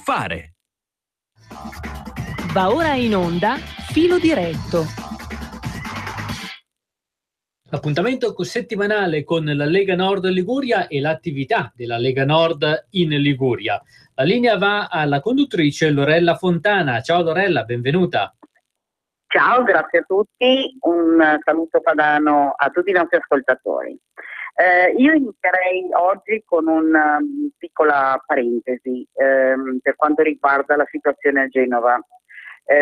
fare. Va ora in onda Filo Diretto. Appuntamento settimanale con la Lega Nord Liguria e l'attività della Lega Nord in Liguria. La linea va alla conduttrice Lorella Fontana. Ciao Lorella, benvenuta. Ciao, grazie a tutti, un saluto padano a tutti i nostri ascoltatori. Io inizierei oggi con una piccola parentesi per quanto riguarda la situazione a Genova.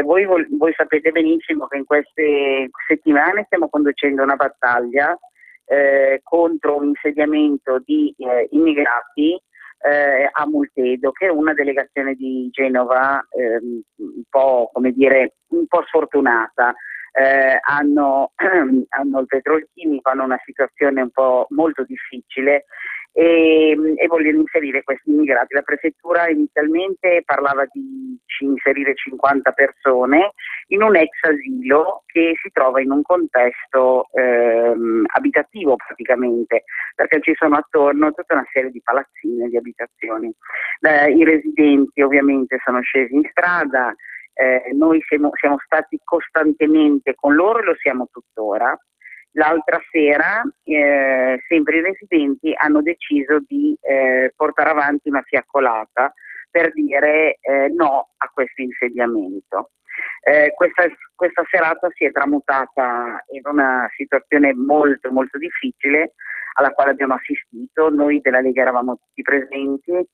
Voi sapete benissimo che in queste settimane stiamo conducendo una battaglia contro un insediamento di immigrati a Multedo, che è una delegazione di Genova un po', come dire, un po' sfortunata. Hanno il petrolchimico, hanno una situazione un po' molto difficile e vogliono inserire questi immigrati. La prefettura inizialmente parlava di inserire 50 persone in un ex asilo che si trova in un contesto abitativo praticamente, perché ci sono attorno tutta una serie di palazzine di abitazioni. I residenti ovviamente sono scesi in strada. Noi siamo stati costantemente con loro e lo siamo tuttora. L'altra sera sempre i residenti hanno deciso di portare avanti una fiaccolata per dire no a questo insediamento. Questa serata si è tramutata in una situazione molto molto difficile alla quale abbiamo assistito. Noi della Lega eravamo tutti presenti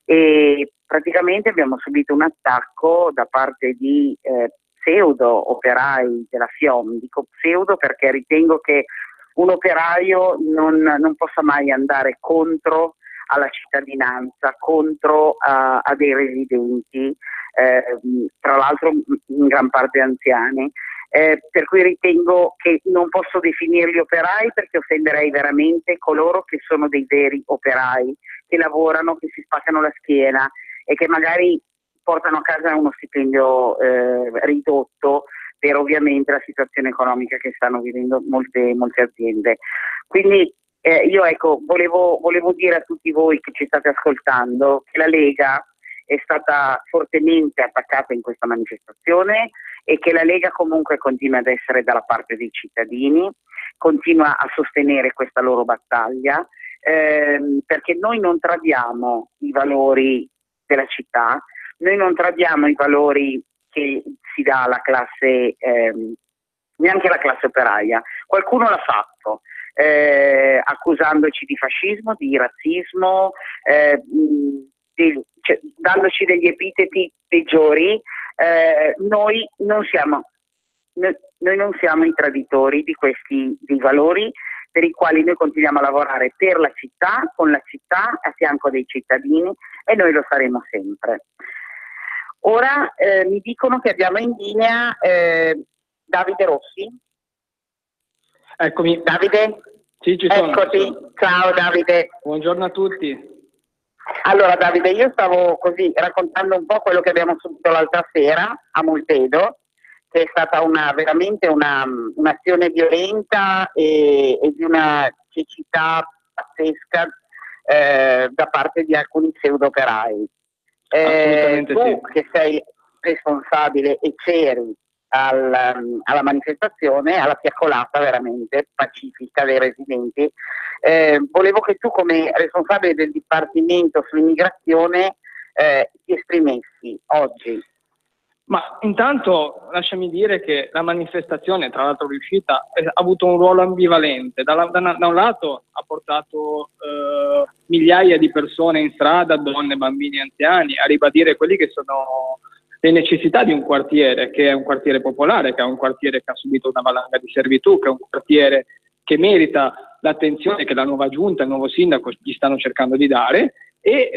e praticamente abbiamo subito un attacco da parte di pseudo operai della FIOM. Dico pseudo perché ritengo che un operaio non possa mai andare contro alla cittadinanza, contro a dei residenti, tra l'altro in gran parte anziani. Per cui ritengo che non posso definirli operai perché offenderei veramente coloro che sono dei veri operai, che lavorano, che si spaccano la schiena e che magari portano a casa uno stipendio ridotto per ovviamente la situazione economica che stanno vivendo molte aziende. Quindi io volevo dire a tutti voi che ci state ascoltando che la Lega è stata fortemente attaccata in questa manifestazione e che la Lega comunque continua ad essere dalla parte dei cittadini, continua a sostenere questa loro battaglia, perché noi non tradiamo i valori della città, noi non tradiamo i valori che si dà alla classe, neanche alla classe operaia. Qualcuno l'ha fatto, accusandoci di fascismo, di razzismo, dandoci degli epiteti peggiori. Noi non siamo i traditori di questi dei valori per i quali noi continuiamo a lavorare per la città, con la città, a fianco dei cittadini, e noi lo faremo sempre. Ora mi dicono che abbiamo in linea Davide Rossi. Eccomi. Davide? Sì, ci sono. Eccoti. Ciao Davide. Buongiorno a tutti. Allora Davide, io stavo così raccontando un po' quello che abbiamo subito l'altra sera a Multedo, che è stata veramente un'azione violenta e di una cecità pazzesca da parte di alcuni pseudo-operai. Tu sì. che sei responsabile e c'eri alla manifestazione, alla fiaccolata veramente pacifica dei residenti, volevo che tu come responsabile del Dipartimento sull'immigrazione ti esprimessi oggi. Ma intanto lasciami dire che la manifestazione, tra l'altro riuscita, ha avuto un ruolo ambivalente. Da un lato ha portato migliaia di persone in strada, donne, bambini, anziani, a ribadire quelli che sono le necessità di un quartiere, che è un quartiere popolare, che è un quartiere che ha subito una valanga di servitù, che è un quartiere che merita l'attenzione che la nuova giunta, il nuovo sindaco gli stanno cercando di dare, e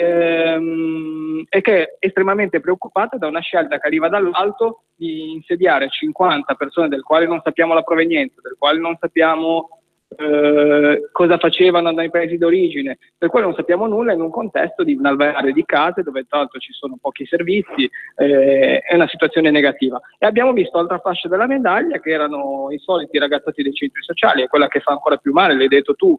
che è estremamente preoccupata da una scelta che arriva dall'alto di insediare 50 persone del quale non sappiamo la provenienza, del quale non sappiamo cosa facevano nei paesi d'origine, per cui non sappiamo nulla in un contesto di un alveare di case dove tra l'altro ci sono pochi servizi, è una situazione negativa. E abbiamo visto l'altra fascia della medaglia, che erano i soliti ragazzati dei centri sociali, è quella che fa ancora più male, l'hai detto tu,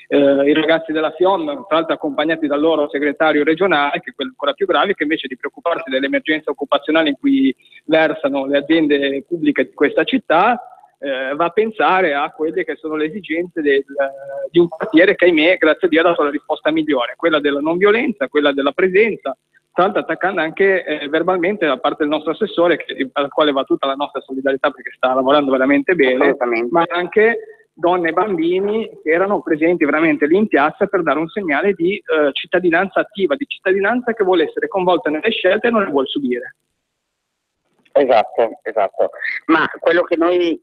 i ragazzi della FIOM, tra l'altro accompagnati dal loro segretario regionale, che è quello ancora più grave, che invece di preoccuparsi dell'emergenza occupazionale in cui versano le aziende pubbliche di questa città, va a pensare a quelle che sono le esigenze di un quartiere che, ahimè, grazie a Dio ha dato la risposta migliore, quella della non violenza, quella della presenza, tra l'altro attaccando anche verbalmente da parte del nostro assessore, al quale va tutta la nostra solidarietà perché sta lavorando veramente bene, ma anche donne e bambini che erano presenti veramente lì in piazza per dare un segnale di cittadinanza attiva, di cittadinanza che vuole essere coinvolta nelle scelte e non le vuole subire. Esatto. Ma quello che noi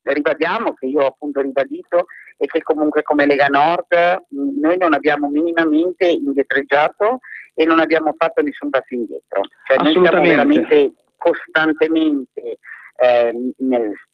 ribadiamo, che io ho appunto ribadito, è che comunque come Lega Nord noi non abbiamo minimamente indietreggiato e non abbiamo fatto nessun passo indietro. Cioè noi siamo veramente costantemente,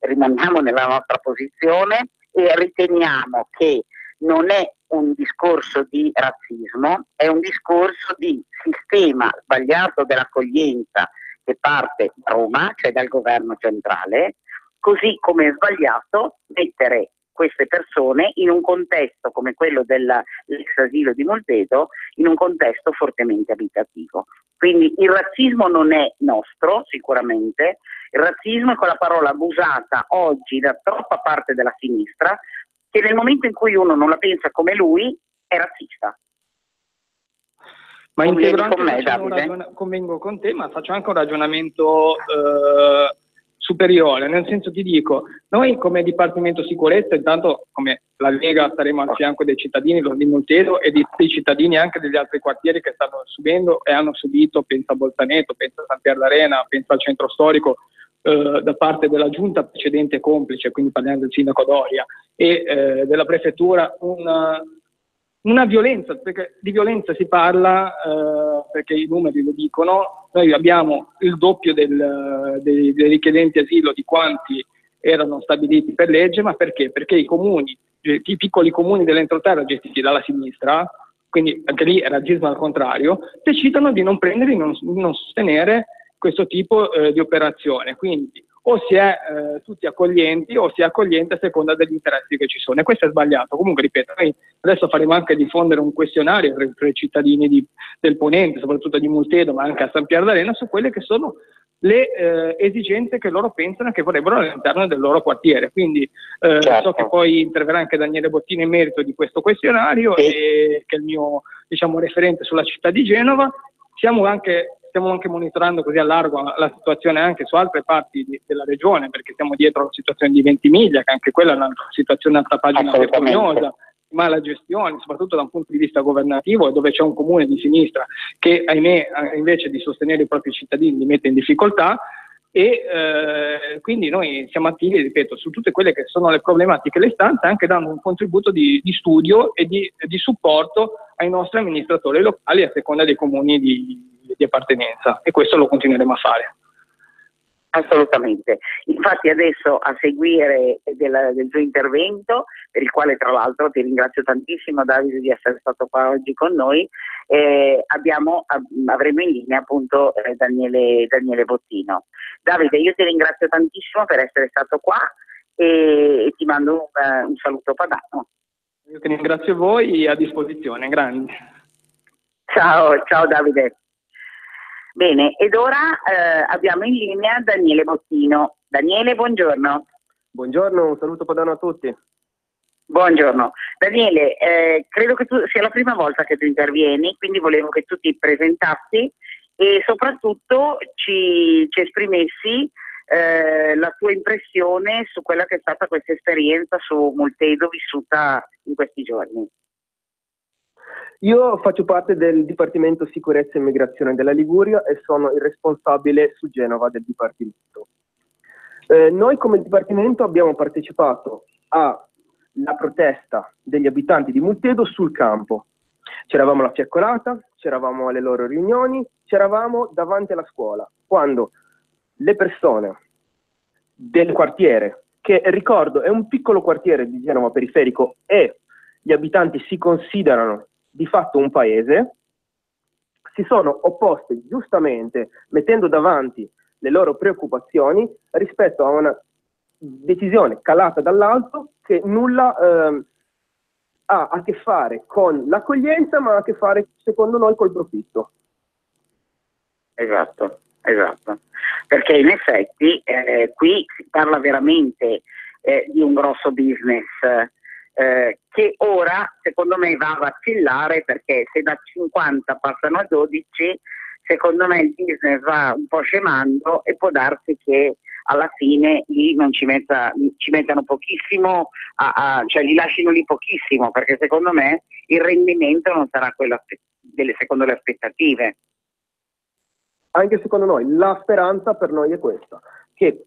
rimaniamo nella nostra posizione e riteniamo che non è un discorso di razzismo, è un discorso di sistema sbagliato dell'accoglienza che parte da Roma, cioè dal governo centrale, così come è sbagliato mettere queste persone in un contesto come quello dell'ex asilo di Moltedo, in un contesto fortemente abitativo. Quindi il razzismo non è nostro, sicuramente, il razzismo è quella parola abusata oggi da troppa parte della sinistra, che nel momento in cui uno non la pensa come lui, è razzista. Ma convengo con te, ma faccio anche un ragionamento superiore, nel senso ti dico, noi come Dipartimento Sicurezza, intanto come la Lega staremo al fianco dei cittadini di Moltedo e dei cittadini anche degli altri quartieri che stanno subendo e hanno subito, penso a Bolzaneto, penso a San Pier d'Arena, penso al centro storico, da parte della giunta precedente complice, quindi parliamo del sindaco Doria e della prefettura, una violenza, perché di violenza si parla perché i numeri lo dicono, noi abbiamo il doppio dei richiedenti asilo di quanti erano stabiliti per legge, ma perché? Perché i piccoli comuni dell'entroterra gestiti dalla sinistra, quindi anche lì è razzismo al contrario, decidono di non prendere, di non sostenere questo tipo di operazione, quindi o si è tutti accoglienti o si è accoglienti a seconda degli interessi che ci sono, e questo è sbagliato. Comunque ripeto, noi adesso faremo anche diffondere un questionario tra i cittadini del Ponente, soprattutto di Moltedo, ma anche a San Pier d'Arena, su quelle che sono le esigenze che loro pensano e che vorrebbero all'interno del loro quartiere. Quindi certo. So che poi interverrà anche Daniele Bottini in merito di questo questionario, sì. Che è il mio referente sulla città di Genova. Stiamo anche monitorando così a largo la situazione anche su altre parti della regione, perché siamo dietro alla situazione di Ventimiglia, che anche quella è una situazione alta pagina vergognosa, mala gestione, soprattutto da un punto di vista governativo, dove c'è un comune di sinistra che, ahimè, invece di sostenere i propri cittadini li mette in difficoltà, e quindi noi siamo attivi, ripeto, su tutte quelle che sono le problematiche e le istanze, anche dando un contributo di studio e di supporto ai nostri amministratori locali a seconda dei comuni di appartenenza, e questo lo continueremo a fare. Assolutamente. Infatti adesso, a seguire del tuo intervento, per il quale tra l'altro ti ringrazio tantissimo, Davide, di essere stato qua oggi con noi, avremo in linea appunto Daniele Bottino. Davide, io ti ringrazio tantissimo per essere stato qua e ti mando un saluto padano. Io ti ringrazio voi, a disposizione, grandi. Ciao Davide. Bene, ed ora abbiamo in linea Daniele Bottino. Daniele, buongiorno. Buongiorno, un saluto padano a tutti. Buongiorno. Daniele, credo che tu sia la prima volta che tu intervieni, quindi volevo che tu ti presentassi e soprattutto ci esprimessi la tua impressione su quella che è stata questa esperienza su Moltedo vissuta in questi giorni. Io faccio parte del Dipartimento Sicurezza e Immigrazione della Liguria e sono il responsabile su Genova del Dipartimento. Noi come Dipartimento abbiamo partecipato alla protesta degli abitanti di Moltedo sul campo. C'eravamo alla fiaccolata, c'eravamo alle loro riunioni, c'eravamo davanti alla scuola, quando le persone del quartiere che ricordo è un piccolo quartiere di Genova periferico e gli abitanti si considerano di fatto un paese, si sono opposte giustamente mettendo davanti le loro preoccupazioni rispetto a una decisione calata dall'alto che nulla ha a che fare con l'accoglienza, ma ha a che fare, secondo noi, col profitto. Esatto, esatto. Perché in effetti qui si parla veramente di un grosso business che ora, secondo me, va a vacillare, perché se da 50 passano a 12, secondo me il business va un po' scemando e può darsi che alla fine lì non ci mettano pochissimo, cioè li lasciano lì pochissimo, perché secondo me il rendimento non sarà quello secondo le aspettative. Anche secondo noi, la speranza per noi è questa, che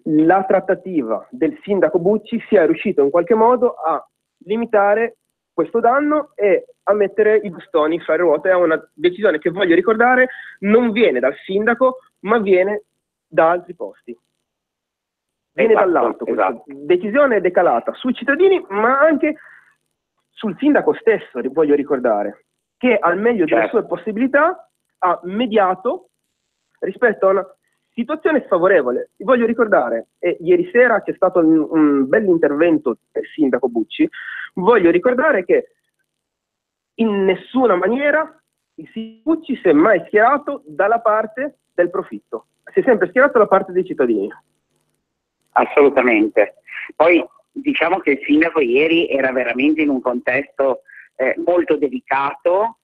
la trattativa del sindaco Bucci sia riuscito in qualche modo a limitare questo danno e a mettere i bastoni fra le ruote a una decisione che, voglio ricordare, non viene dal sindaco, ma viene da altri posti. Viene dall'alto. Esatto. Questa decisione è decalata sui cittadini, ma anche sul sindaco stesso, voglio ricordare, che al meglio delle sue possibilità ha mediato rispetto a una situazione sfavorevole. Vi voglio ricordare, ieri sera c'è stato un bel intervento del sindaco Bucci, voglio ricordare che in nessuna maniera il sindaco Bucci si è mai schierato dalla parte del profitto, si è sempre schierato dalla parte dei cittadini. Assolutamente. Poi diciamo che il sindaco ieri era veramente in un contesto molto delicato.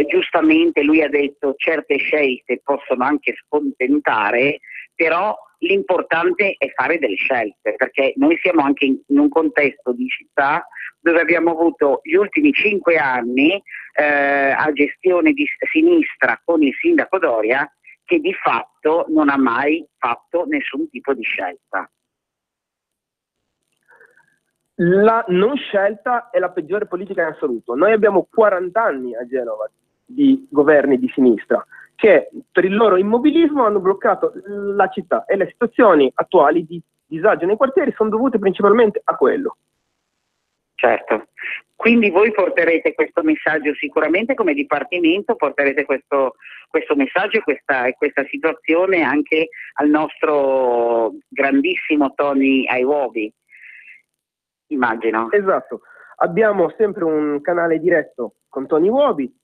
Giustamente lui ha detto certe scelte possono anche scontentare, però l'importante è fare delle scelte, perché noi siamo anche in un contesto di città dove abbiamo avuto gli ultimi 5 anni a gestione di sinistra con il sindaco Doria, che di fatto non ha mai fatto nessun tipo di scelta. La non scelta è la peggiore politica in assoluto. Noi abbiamo 40 anni a Genova di governi di sinistra che per il loro immobilismo hanno bloccato la città, e le situazioni attuali di disagio nei quartieri sono dovute principalmente a quello. Certo. Quindi voi porterete questo messaggio sicuramente come dipartimento, porterete questo messaggio e questa situazione anche al nostro grandissimo Tony Aiuovi, immagino. Esatto. Abbiamo sempre un canale diretto con Tony Aiuovi,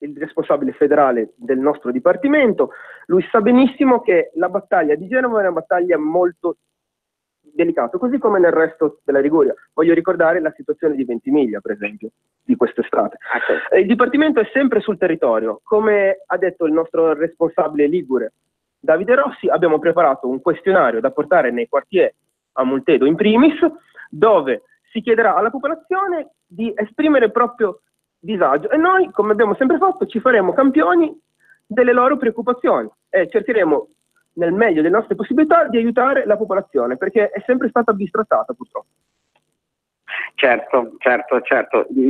il responsabile federale del nostro dipartimento. Lui sa benissimo che la battaglia di Genova è una battaglia molto delicata, così come nel resto della Liguria. Voglio ricordare la situazione di Ventimiglia, per esempio, di quest'estate. Il dipartimento è sempre sul territorio. Come ha detto il nostro responsabile ligure, Davide Rossi, abbiamo preparato un questionario da portare nei quartieri, a Multedo in primis, dove si chiederà alla popolazione di esprimere il proprio disagio, e noi, come abbiamo sempre fatto, ci faremo campioni delle loro preoccupazioni e cercheremo nel meglio delle nostre possibilità di aiutare la popolazione, perché è sempre stata bistrattata, purtroppo. Certo,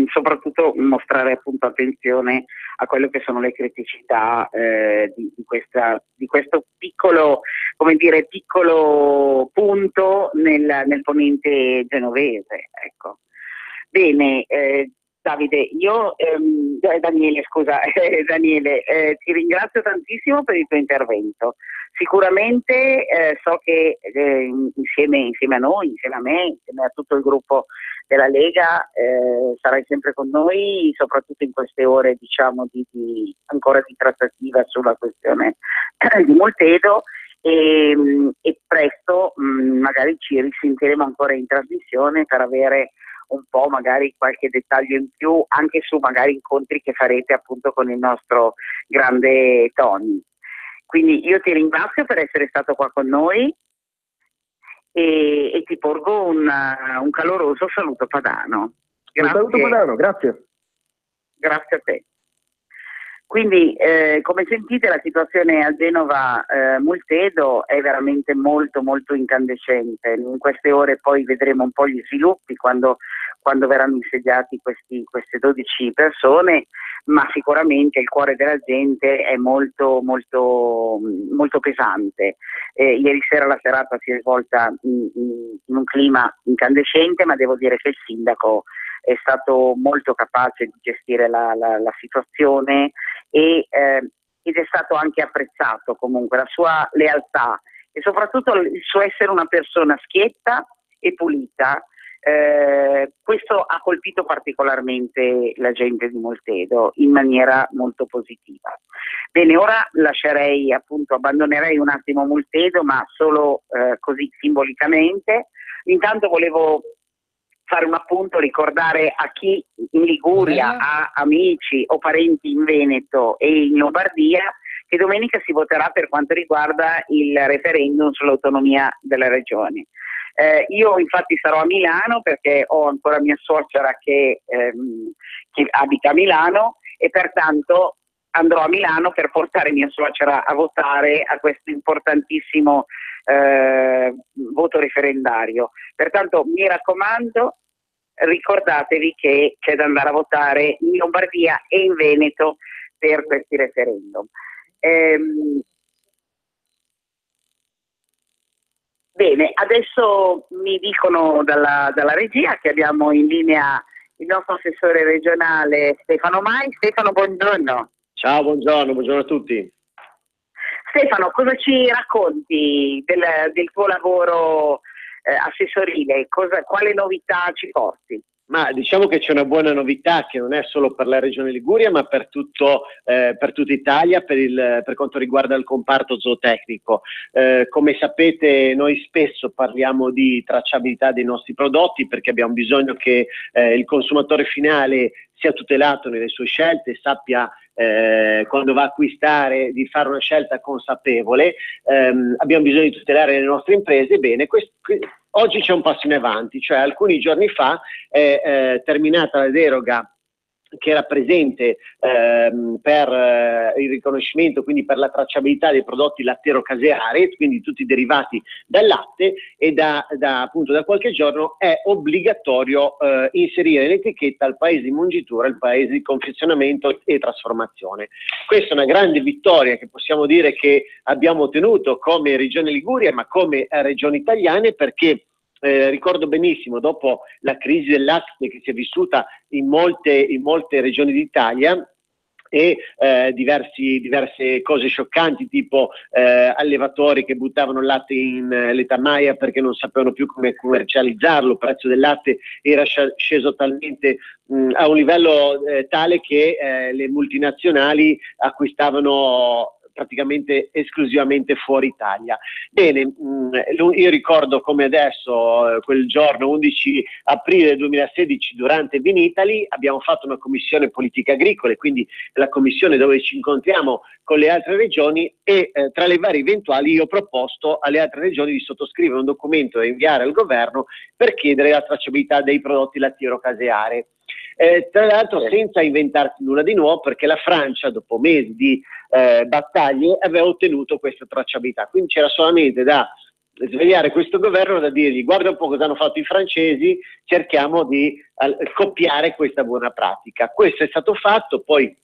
soprattutto mostrare appunto attenzione a quello che sono le criticità di questo piccolo, come dire, piccolo punto nel ponente genovese, ecco. Bene, Davide, Daniele, scusa, Daniele, ti ringrazio tantissimo per il tuo intervento. Sicuramente so che insieme a noi, insieme a me, insieme a tutto il gruppo della Lega sarai sempre con noi, soprattutto in queste ore, diciamo, ancora di trattativa sulla questione di Multedo, e presto magari ci risentiremo ancora in trasmissione per avere un po' magari qualche dettaglio in più anche su magari incontri che farete appunto con il nostro grande Tony. Quindi io ti ringrazio per essere stato qua con noi e ti porgo un caloroso saluto padano. Grazie. Un saluto padano, grazie. Grazie a te. Quindi, come sentite, la situazione a Genova Multedo è veramente molto molto incandescente. In queste ore poi vedremo un po' gli sviluppi quando verranno insediati queste 12 persone, ma sicuramente il cuore della gente è molto molto molto pesante. Ieri sera la serata si è svolta in un clima incandescente, ma devo dire che il sindaco è stato molto capace di gestire la situazione ed è stato anche apprezzato comunque la sua lealtà e soprattutto il suo essere una persona schietta e pulita. Questo ha colpito particolarmente la gente di Moltedo in maniera molto positiva. Bene, ora abbandonerei un attimo Moltedo, ma solo così simbolicamente. Intanto volevo fare un appunto, ricordare a chi in Liguria ha amici o parenti in Veneto e in Lombardia che domenica si voterà per quanto riguarda il referendum sull'autonomia delle regioni. Io infatti sarò a Milano perché ho ancora mia suocera che abita a Milano e pertanto andrò a Milano per portare mia suocera a votare a questo importantissimo voto referendario. Pertanto mi raccomando, ricordatevi che c'è da andare a votare in Lombardia e in Veneto per questi referendum. Bene, adesso mi dicono dalla regia che abbiamo in linea il nostro assessore regionale Stefano Mai. Stefano, buongiorno. Ciao, buongiorno a tutti. Stefano, cosa ci racconti del tuo lavoro assessorile? Quale novità ci porti? Ma diciamo che c'è una buona novità che non è solo per la Regione Liguria, ma per tutta Italia per quanto riguarda il comparto zootecnico. Come sapete, noi spesso parliamo di tracciabilità dei nostri prodotti perché abbiamo bisogno che il consumatore finale sia tutelato nelle sue scelte, sappia quando va a acquistare di fare una scelta consapevole. Abbiamo bisogno di tutelare le nostre imprese. Bene, oggi c'è un passo in avanti, cioè alcuni giorni fa è terminata la deroga che era presente per il riconoscimento, quindi per la tracciabilità dei prodotti lattiero-caseari, quindi tutti i derivati dal latte, e appunto da qualche giorno è obbligatorio inserire l'etichetta al paese di mungitura, il paese di confezionamento e trasformazione. Questa è una grande vittoria che possiamo dire che abbiamo ottenuto come Regione Liguria, ma come regioni italiane, perché ricordo benissimo, dopo la crisi del latte che si è vissuta in molte regioni d'Italia e diverse cose scioccanti, tipo allevatori che buttavano il latte in letamaia perché non sapevano più come commercializzarlo, il prezzo del latte era sceso talmente a un livello tale che le multinazionali acquistavano praticamente esclusivamente fuori Italia. Bene, io ricordo come adesso, quel giorno 11 aprile 2016, durante Vinitaly, abbiamo fatto una commissione politiche agricole, quindi la commissione dove ci incontriamo con le altre regioni, e tra le varie eventuali io ho proposto alle altre regioni di sottoscrivere un documento e inviare al governo per chiedere la tracciabilità dei prodotti lattiero-caseari. Tra l'altro senza inventarsi nulla di nuovo, perché la Francia, dopo mesi di battaglie, aveva ottenuto questa tracciabilità. Quindi c'era solamente da svegliare questo governo, da dirgli: guarda un po' cosa hanno fatto i francesi, cerchiamo di copiare questa buona pratica. Questo è stato fatto. Poi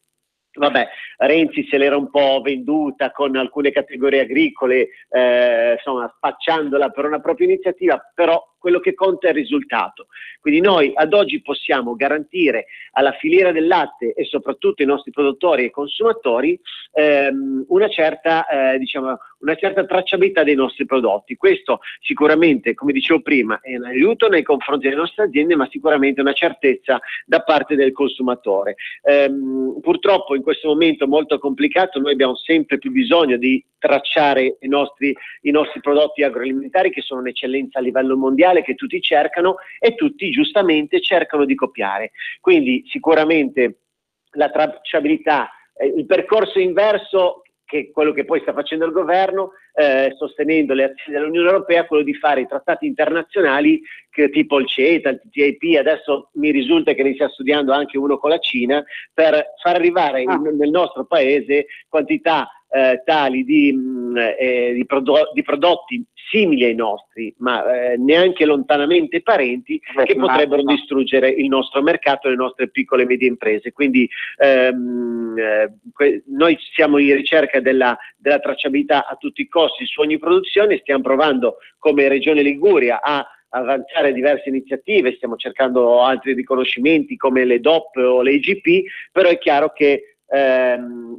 vabbè, Renzi se l'era un po' venduta con alcune categorie agricole, insomma, spacciandola per una propria iniziativa, però quello che conta è il risultato. Quindi noi ad oggi possiamo garantire alla filiera del latte e soprattutto ai nostri produttori e consumatori una certa tracciabilità dei nostri prodotti. Questo sicuramente, come dicevo prima, è un aiuto nei confronti delle nostre aziende, ma sicuramente una certezza da parte del consumatore. Purtroppo in questo momento molto complicato noi abbiamo sempre più bisogno di tracciare i nostri prodotti agroalimentari, che sono un'eccellenza a livello mondiale, che tutti cercano e tutti giustamente cercano di copiare. Quindi sicuramente la tracciabilità, il percorso inverso che quello che poi sta facendo il governo, sostenendo le azioni dell'Unione Europea, quello di fare i trattati internazionali tipo il CETA, il TTIP, adesso mi risulta che ne stia studiando anche uno con la Cina, per far arrivare nel nostro paese quantità tali di prodotti simili ai nostri, ma neanche lontanamente parenti, che potrebbero distruggere il nostro mercato e le nostre piccole e medie imprese. Quindi noi siamo in ricerca della tracciabilità a tutti i costi su ogni produzione, stiamo provando come Regione Liguria a avanzare diverse iniziative, stiamo cercando altri riconoscimenti come le DOP o le IGP, però è chiaro che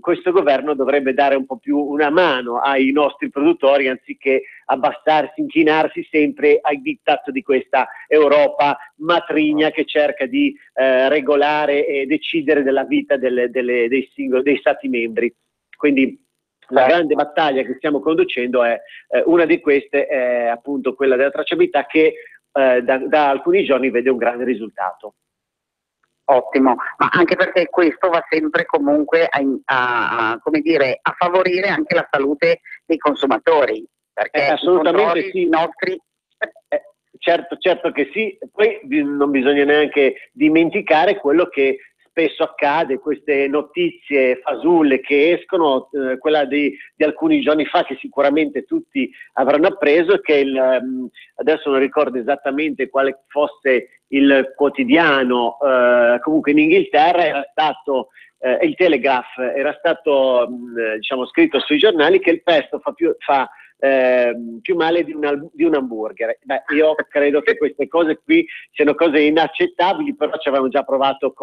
questo governo dovrebbe dare un po' più una mano ai nostri produttori, anziché abbassarsi, inchinarsi sempre ai diktat di questa Europa matrigna che cerca di regolare e decidere della vita dei stati membri. Quindi la grande battaglia che stiamo conducendo è una di queste, è appunto quella della tracciabilità, che da alcuni giorni vede un grande risultato. Ottimo, ma anche perché questo va sempre comunque come dire, a favorire anche la salute dei consumatori, perché assolutamente sì. I nostri... Certo che sì, poi non bisogna neanche dimenticare quello che spesso accade, queste notizie fasulle che escono, quella di alcuni giorni fa che sicuramente tutti avranno appreso, che adesso non ricordo esattamente quale fosse il quotidiano, comunque in Inghilterra era stato, il Telegraph, era stato diciamo scritto sui giornali che il pesto fa più male di un hamburger. Beh, io credo che queste cose qui siano cose inaccettabili, però ci avevamo già provato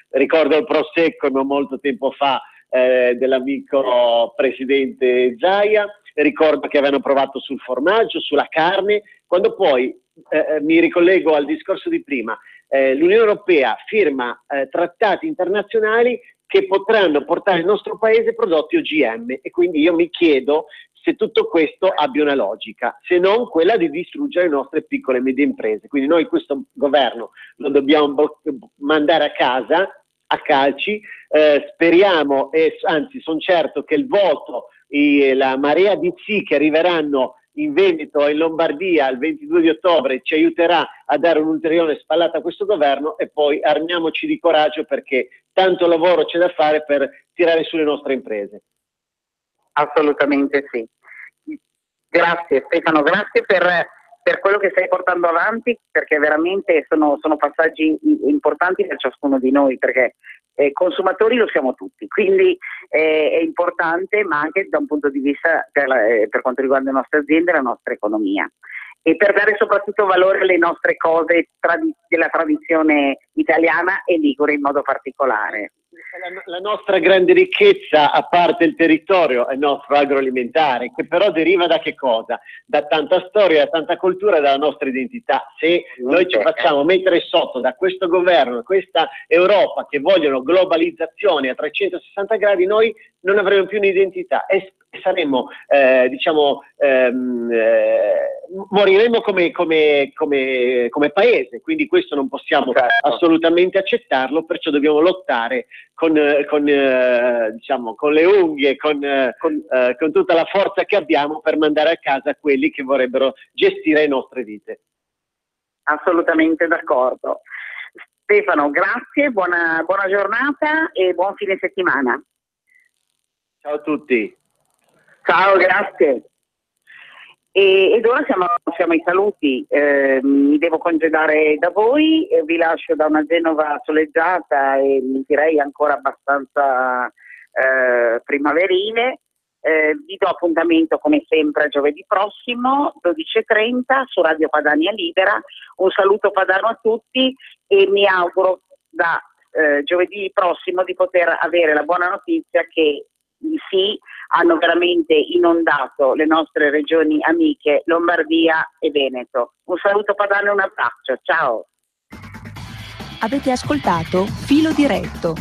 ricordo il prosecco non molto tempo fa dell'amico presidente Zaia, ricordo che avevano provato sul formaggio, sulla carne, quando poi mi ricollego al discorso di prima, l'Unione Europea firma trattati internazionali che potranno portare al nostro paese prodotti OGM, e quindi io mi chiedo se tutto questo abbia una logica, se non quella di distruggere le nostre piccole e medie imprese. Quindi noi questo governo lo dobbiamo mandare a casa a calci, speriamo, e anzi sono certo che il voto, la marea di sì che arriveranno in Veneto e in Lombardia il 22 di ottobre ci aiuterà a dare un'ulteriore spallata a questo governo, e poi armiamoci di coraggio, perché tanto lavoro c'è da fare per tirare su le nostre imprese. Assolutamente sì. Grazie Stefano, grazie per quello che stai portando avanti, perché veramente sono passaggi importanti per ciascuno di noi, perché consumatori lo siamo tutti, quindi è importante, ma anche da un punto di vista per quanto riguarda le nostre aziende e la nostra economia, e per dare soprattutto valore alle nostre cose della tradizione italiana e ligure in modo particolare. La nostra grande ricchezza, a parte il territorio, è il nostro agroalimentare, che però deriva da che cosa? Da tanta storia, da tanta cultura, dalla nostra identità. Se noi ci facciamo mettere sotto da questo governo, da questa Europa che vogliono globalizzazione a 360 gradi, noi non avremo più un'identità e saremo, moriremo come paese, quindi questo non possiamo assolutamente accettarlo, perciò dobbiamo lottare con le unghie, con tutta la forza che abbiamo, per mandare a casa quelli che vorrebbero gestire le nostre vite. Assolutamente d'accordo. Stefano, grazie, buona giornata e buon fine settimana. Ciao a tutti. Ciao, grazie. Ed ora siamo ai saluti. Mi devo congedare da voi, vi lascio da una Genova soleggiata e direi ancora abbastanza primaverile. Vi do appuntamento come sempre a giovedì prossimo 12:30 su Radio Padania Libera. Un saluto padano a tutti e mi auguro da giovedì prossimo di poter avere la buona notizia che sì, hanno veramente inondato le nostre regioni amiche Lombardia e Veneto. Un saluto padano e un abbraccio, ciao. Avete ascoltato Filo Diretto,